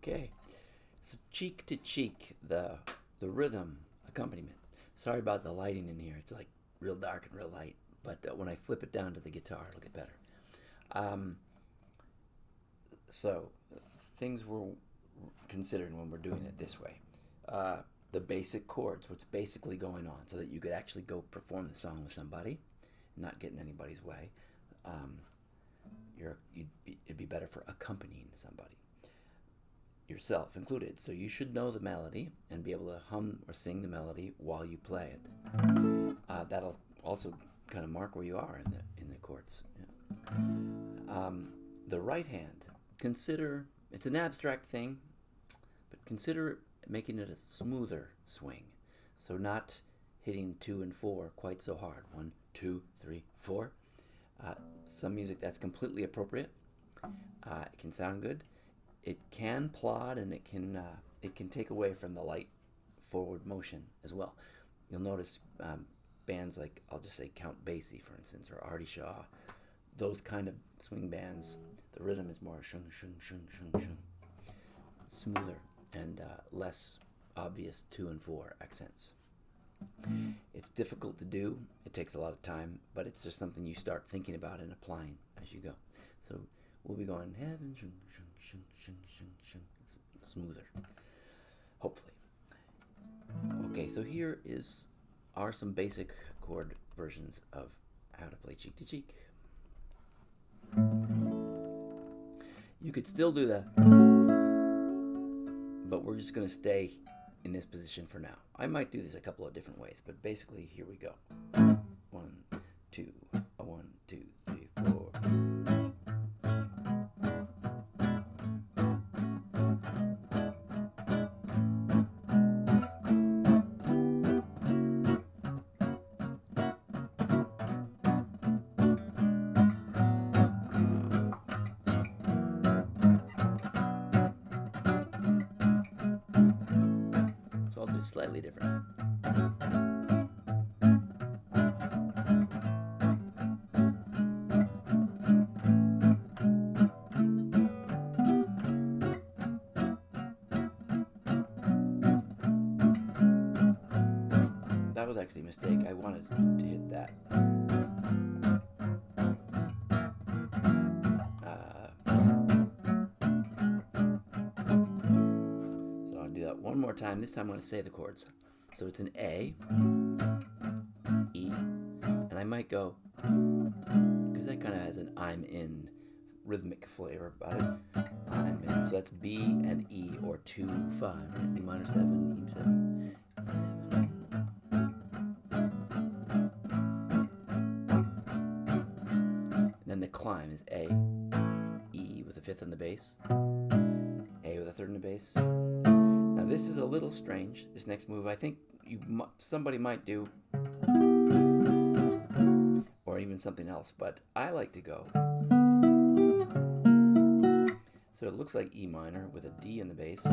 Okay, so cheek to cheek, the rhythm accompaniment. Sorry about the lighting in here. It's like real dark and real light, but when I flip it down to the guitar, it'll get better. So things we're considering when we're doing it this way. The basic chords, what's basically going on, so that you could actually go perform the song with somebody, not get in anybody's way. It'd be better for accompanying somebody, yourself included. So you should know the melody and be able to hum or sing the melody while you play it. That'll also kind of mark where you are in the chords. Yeah. The right hand, consider it's an abstract thing, but consider making it a smoother swing. So not hitting 2 and 4 quite so hard. 1, 2, 3, 4. Some music that's completely appropriate. It can sound good. It can plod, and it can take away from the light forward motion as well. You'll notice bands like, I'll just say Count Basie, for instance, or Artie Shaw, those kind of swing bands, the rhythm is more shung, shung, shung, shung, shung, smoother and less obvious 2 and 4 accents. It's difficult to do. It takes a lot of time, but it's just something you start thinking about and applying as you go. So we'll be going heaven, shung, shung, shung, shung, shung, shung. It's smoother, hopefully. Okay, so here are some basic chord versions of how to play cheek to cheek. You could still do that, but we're just going to stay in this position for now. I might do this a couple of different ways, but basically here we go. 1, 2, 1, 2, 3, 4. So I'll do it slightly different. That was actually a mistake. I wanted to hit that. So I'll do that one more time. This time I'm going to say the chords. So it's an A, E, and I might go, because that kind of has an I'm in rhythmic flavor about it. I'm in. So that's B and E, or 2, 5, B minor 7, E 7. Then the climb is A, E with a 5th on the bass, A with a 3rd on the bass. Now this is a little strange. This next move, I think somebody might do, or even something else, but I like to go. So it looks like E minor with a D in the bass.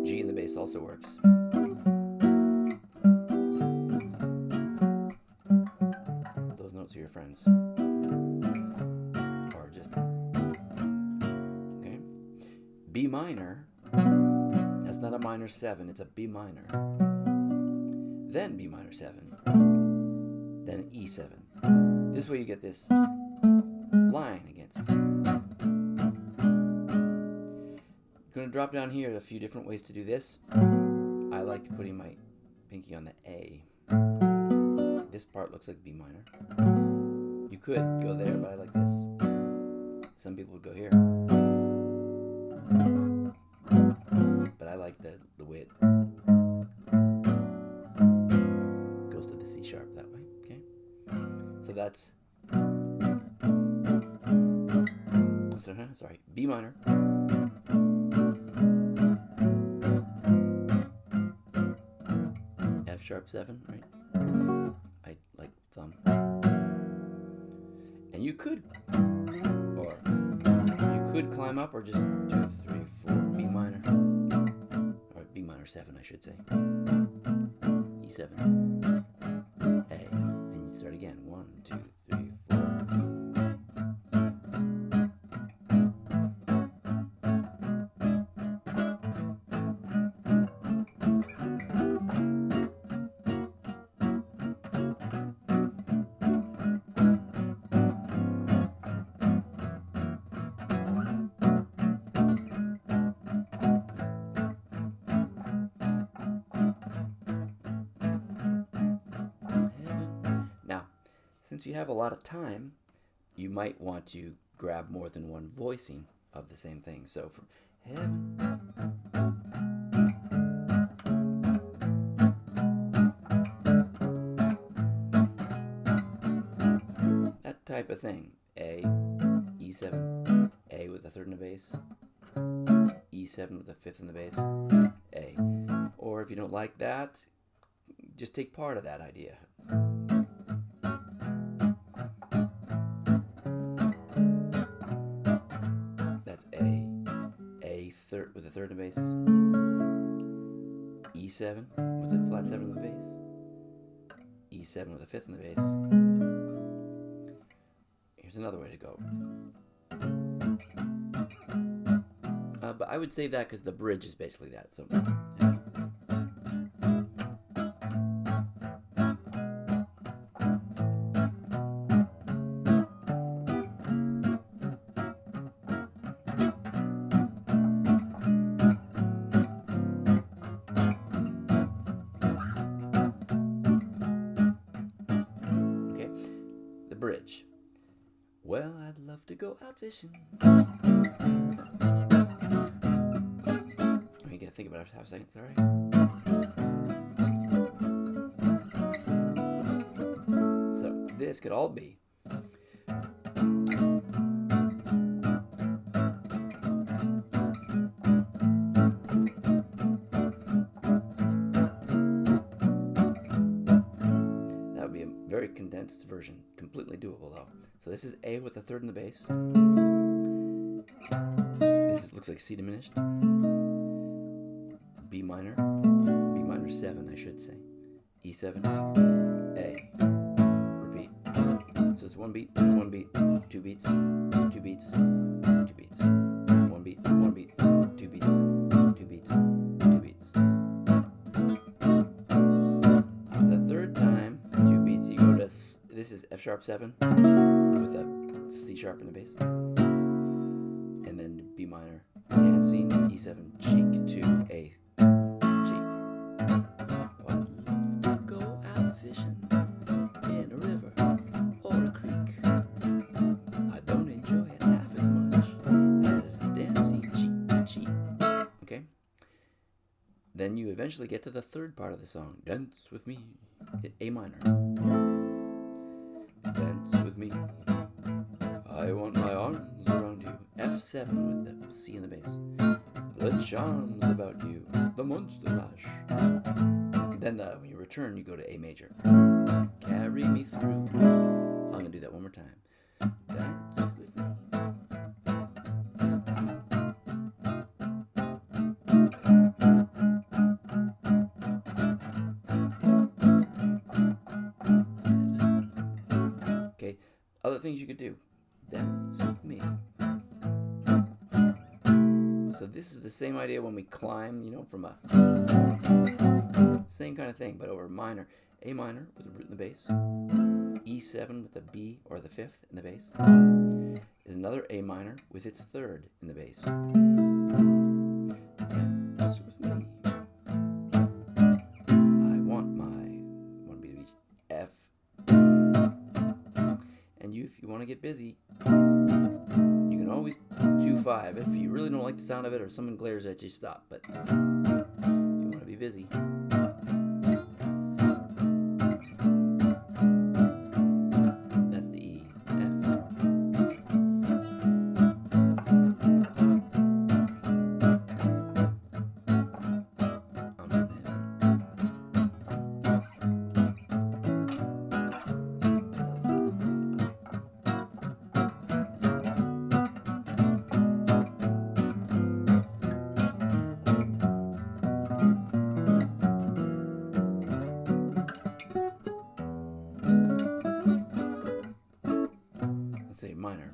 G in the bass also works. Those notes are your friends. Or just, okay. B minor, that's not a minor 7, it's a B minor. Then B minor 7. Then E7. This way you get this line against. Going to drop down here a few different ways to do this. I like putting my pinky on the A. This part looks like B minor. You could go there, but I like this. Some people would go here. But I like the way it goes to the C sharp that way. Okay? So that's B minor. F sharp 7, right? I like thumb. And you could climb up, or just 2, 3, 4, B minor. Or B minor 7, I should say. E7. A. And you start again. 1, 2, 3, 4. since you have a lot of time, you might want to grab more than one voicing of the same thing. So from heaven, that type of thing. A, E7, A with the third in the bass, E7 with the fifth in the bass, A. Or if you don't like that, just take part of that idea. That's A third with the third in the bass, E7 with the flat 7 in the bass, E7 with the fifth in the bass. Here's another way to go. But I would save that because the bridge is basically that. So. Okay, the bridge. Well, I'd love to go out fishing. You gotta think about it for half a second, sorry. So this could all be that would be a very condensed version, completely doable though. So this is A with the third in the bass. This looks like C diminished. B minor 7, I should say. E7, A. Repeat. So it's one beat, two beats, two beats, two beats. One beat, two beats, two beats, two beats. The third time, 2 beats, you go to, this is F sharp 7 with a C sharp in the bass. And then B minor, dancing, E7, cheek to A. Then you eventually get to the third part of the song. Dance with me, A minor. Dance with me, I want my arms around you. F7 with the C in the bass. The charms about you, the monster mash. Then when you return, you go to A major. Carry me through. I'm going to do that one more time. Dance with me. Other things you could do. Dance with me. So this is the same idea when we climb, from a same kind of thing, but over minor. A minor with the root in the bass. E7 with the B or the fifth in the bass. Is another A minor with its third in the bass. Dance with me. I want one beat of each. F. And if you want to get busy, you can always 2-5. If you really don't like the sound of it or someone glares at you, stop. But if you want to be busy, that's the E, F. Let's say minor.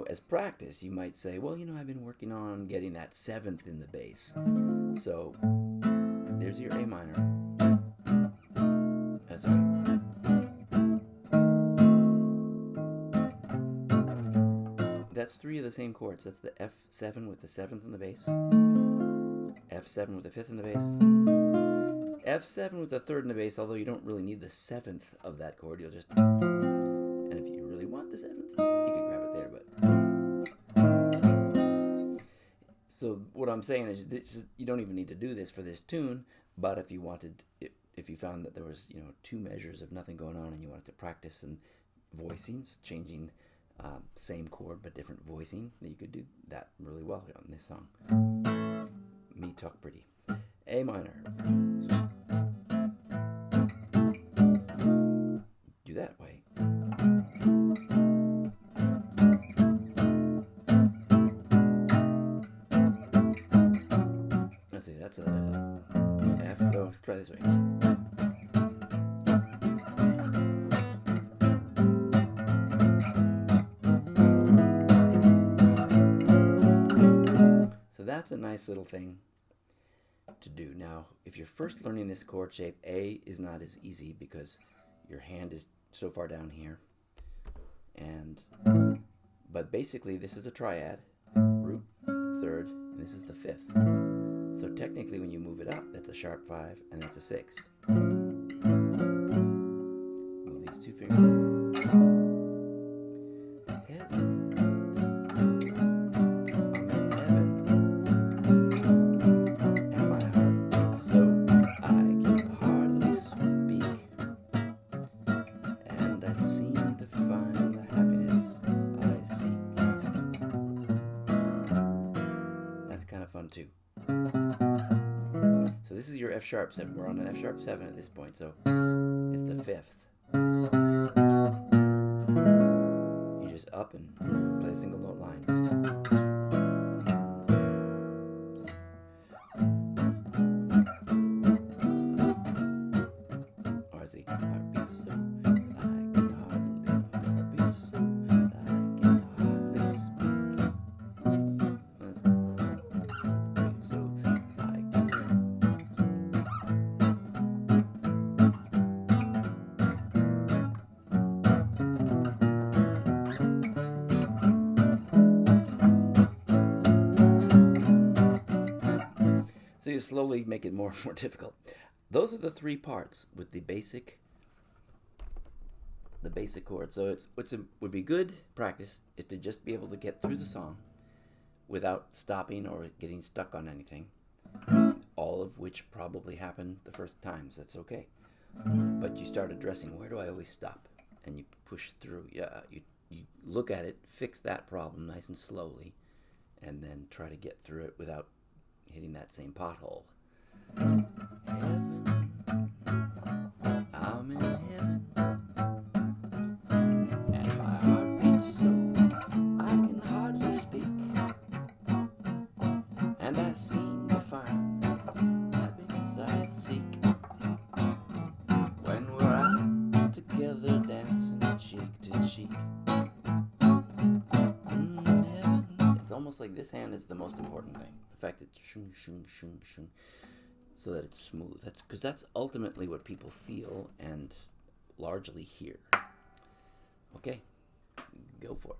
As practice, you might say, well, I've been working on getting that 7th in the bass. So, there's your A minor. That's right. That's 3 of the same chords. That's the F7 with the 7th in the bass, F7 with the 5th in the bass, F7 with the third in the bass, although you don't really need the seventh of that chord. You'll just, and if you really want the seventh, you can grab it there. But so what I'm saying is, you don't even need to do this for this tune. But if you wanted, if you found that there was 2 measures of nothing going on, and you wanted to practice some voicings, changing same chord but different voicing, you could do that really well on this song. Me Talk Pretty. A minor. So do that way. Let's see, that's a F. Oh, let's try this way. So that's a nice little thing to do. Now, if you're first learning this chord shape, A is not as easy because your hand is so far down here. But basically this is a triad, root, third, and this is the fifth. So technically when you move it up, that's a sharp 5 and that's a 6. Move these 2 fingers. Heaven. Fun too. So this is your F sharp 7. We're on an F sharp 7 at this point, so it's the 5th. You just up and play a single note line. Or is he? Heartbeat so that I can hardly live. Heartbeat so that I can hardly speak. So you slowly make it more and more difficult. Those are the 3 parts with the basic chord. So what would be good practice is to just be able to get through the song without stopping or getting stuck on anything. All of which probably happened the first times. That's okay. But you start addressing, where do I always stop? And you push through. Yeah, you look at it, fix that problem nice and slowly, and then try to get through it without hitting that same pothole. Heaven, I'm in heaven, and my heart beats so I can hardly speak, and I seem to find the happiness I seek when we're out together dancing cheek to cheek. Heaven. It's almost like this hand is the most important thing. The fact it's shung, shung, shung, shung, so that it's smooth. That's because that's ultimately what people feel and largely hear. Okay, go for it.